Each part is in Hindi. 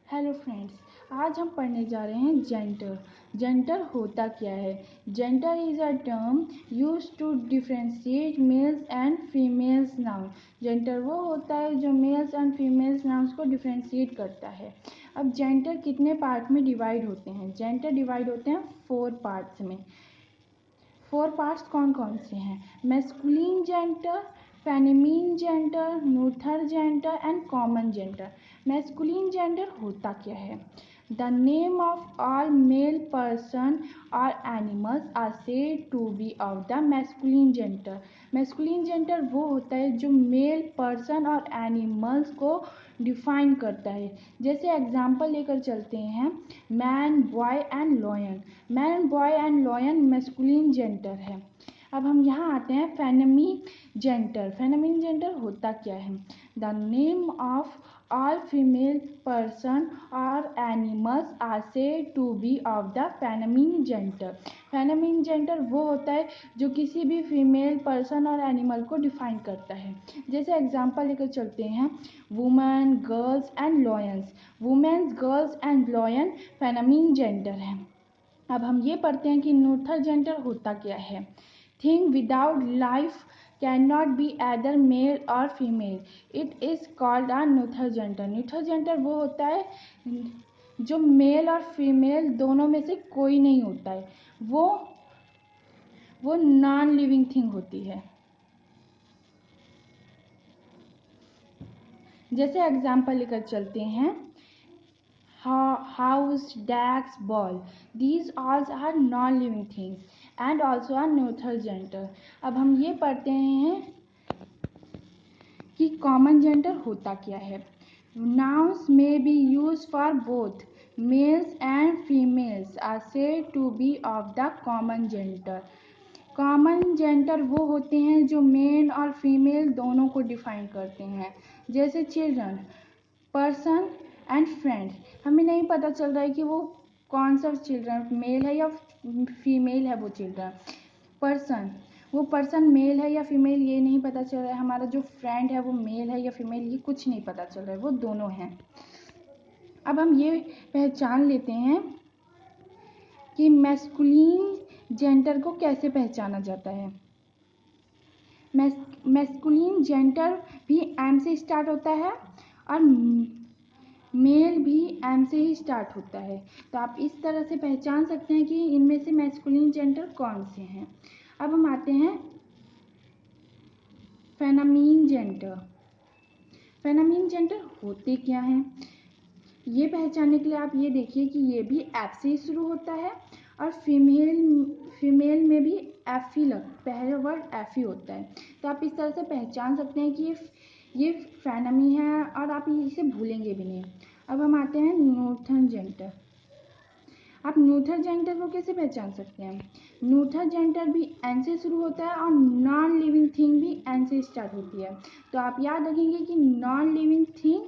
हेलो फ्रेंड्स, आज हम पढ़ने जा रहे हैं जेंडर। जेंडर होता क्या है? Gender is a term use to differentiate males and females noun. Gender वो होता है जो मेल्स एंड फीमेल्स नाउन्स को डिफ्रेंशिएट करता है। अब जेंडर कितने पार्ट में डिवाइड होते हैं? जेंडर डिवाइड होते हैं 4 पार्ट्स में। 4 पार्ट्स कौन कौन से हैं? Masculine gender, feminine gender, neutral gender and common gender. Masculine gender होता क्या है? The name of all male person और animals are said to be of the masculine gender. Masculine gender वो होता है जो मेल पर्सन और एनिमल्स को डिफाइन करता है। जैसे एग्जाम्पल लेकर चलते हैं, man, boy and lion. Man, boy and lion masculine gender है। अब हम यहाँ आते हैं फेमिनिन जेंडर। फेमिनिन जेंडर होता क्या है? The name of all female person और animals are said to be of the feminine gender. Feminine gender वो होता है जो किसी भी फीमेल पर्सन और एनिमल को डिफाइन करता है। जैसे एग्जांपल लेकर चलते हैं, women, girls and lions. Womens, girls and lion feminine gender है। अब हम ये पढ़ते हैं कि न्यूट्रल जेंडर होता क्या है। Thing without life can not be either male or female, it is called a neutral gender. Neutral gender वो होता है जो मेल और फीमेल दोनों में से कोई नहीं होता है। वो नॉन लिविंग थिंग होती है। जैसे एग्जाम्पल लेकर चलते हैं, house, desk, ball. These all are non-living things and also are neutral gender. अब हम ये पढ़ते हैं कि कॉमन जेंडर होता क्या है। Nouns may be used for both males and females are said to be of the common gender. Common gender वो होते हैं जो मेल और फीमेल दोनों को डिफाइन करते हैं। जैसे चिल्ड्रन, पर्सन एंड फ्रेंड। हमें नहीं पता चल रहा है कि वो कौन सा चिल्ड्रन मेल है या फीमेल है। वो चिल्ड्रन, पर्सन, वो पर्सन मेल है या फीमेल ये नहीं पता चल रहा है। हमारा जो फ्रेंड है वो मेल है या फीमेल ये कुछ नहीं पता चल रहा है, वो दोनों हैं। अब हम ये पहचान लेते हैं कि मैस्कुलिन जेंडर को कैसे पहचाना जाता है। मैस्कुलिन जेंडर भी एम से स्टार्ट होता है और मेल भी एम से ही स्टार्ट होता है। तो आप इस तरह से पहचान सकते हैं कि इनमें से मैस्कुलिन जेंडर कौन से हैं। अब हम आते हैं फेमिनिन जेंडर। फेमिनिन जेंडर होते क्या हैं? ये पहचानने के लिए आप ये देखिए कि ये भी एफ से ही शुरू होता है और फीमेल में भी एफ ही पहला वर्ड एफ ही होता है। तो आप इस तरह से पहचान सकते हैं कि ये फेमिनिन है और आप इसे भूलेंगे भी नहीं। अब हम आते हैं न्यूट्रल जेंडर। आप न्यूट्रल जेंडर को कैसे पहचान सकते हैं? न्यूट्रल जेंडर भी एन से शुरू होता है और नॉन लिविंग थिंग भी एन से स्टार्ट होती है। तो आप याद रखेंगे कि नॉन लिविंग थिंग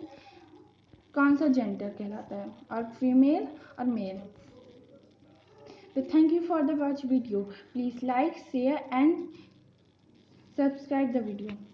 कौन सा जेंडर कहलाता है, और फीमेल और मेल। तो thank you for the watch video. Please like, share and subscribe the video.